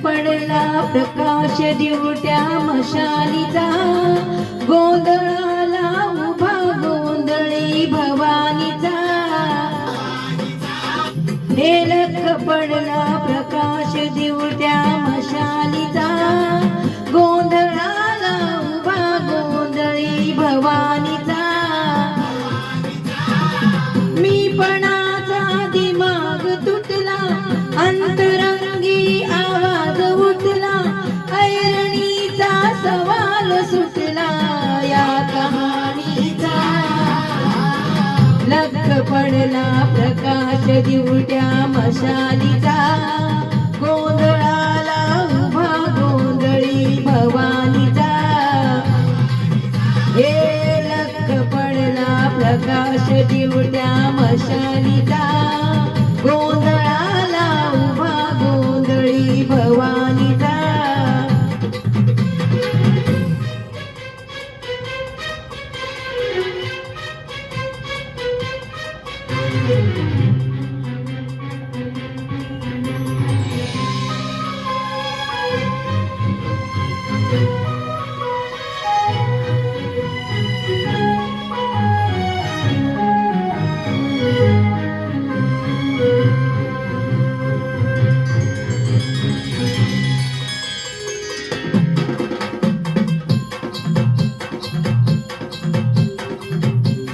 पडला प्रकाश दिवट्या मशालीचा, गोंधळाला उभा गोंधळी भवानीचा. हे लख पडला प्रकाश दिवट्या मशालीचा, गोंधळाला उभा गोंधळी भवानीचा. मी पणाचा दिमाग तुटला, अंतरंगी आवाज उठला, ऐरणीचा सवाल सुटला या कहाणीचा. लख पडला प्रकाश दिवट्या मशालीचा, गोंधळाला उभा गोंधळी भवानीचा. हे लख पडला प्रकाश दिवट्या मशालीचा, गोंधळाला उभा गोंधळी भवानीचा.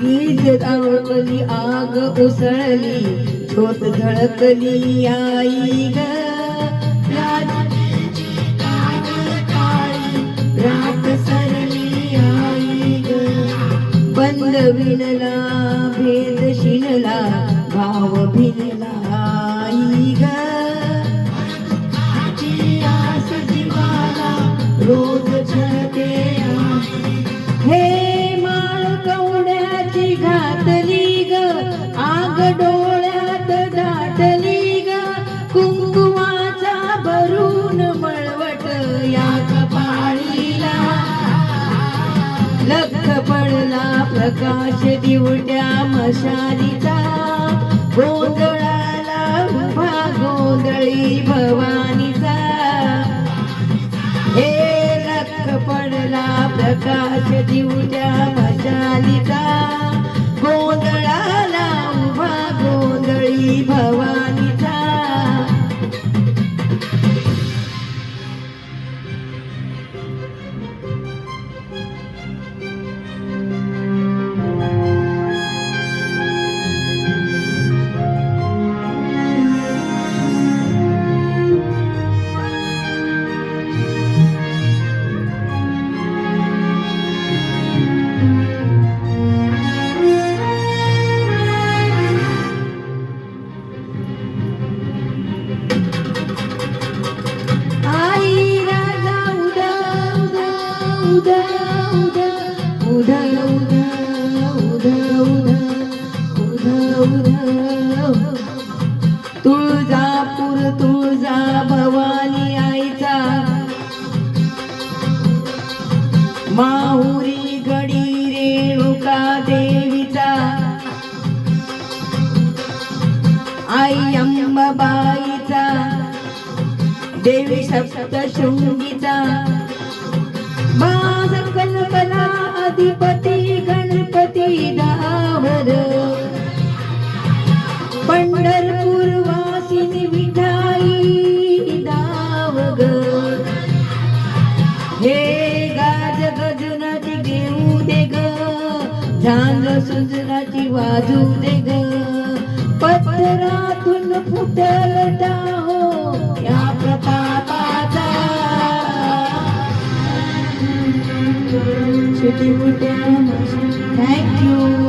वीज आवळली आग उसळली, ज्योत झळकली आई ग. रात सरली आई ग. बंद विणला भेद शिणला, भाव भिनला आई ग. आस जीवाला रोज छळते हे माळ कवड्याची घातली ग. आग डोळ्यात दाटली ग, कुंकुमाचा भरून मळवट या कपाळीला. लख पडला प्रकाश दिवट्या मशालीचा, गोंधळाला उभा गोंधळी भवानीचा. हे लख पडला प्रकाश दिवट्या मशालीचा, गोंधळाला उभा गोंधळी भवानीचा. उदा उदा उदा उदा उदा उदा उदा उदा. तुळजापूर तुळजा भवानी आईचा, माहुरी गडी रेणुका देवीचा. आई अंबाबाईचा, देवी सप्तशृंगीचा. माझ कल्पना अधिपती गणपती दावर, पंढरपूर वासिनी विठाई दावग. हे गाज गजनाची घेऊ दे ग, झांज सुजनाची वाजू दे ग. पत्थरातून फुटल टाहो या प्रतापाचा. छोटी मोठ्या थँक्यू.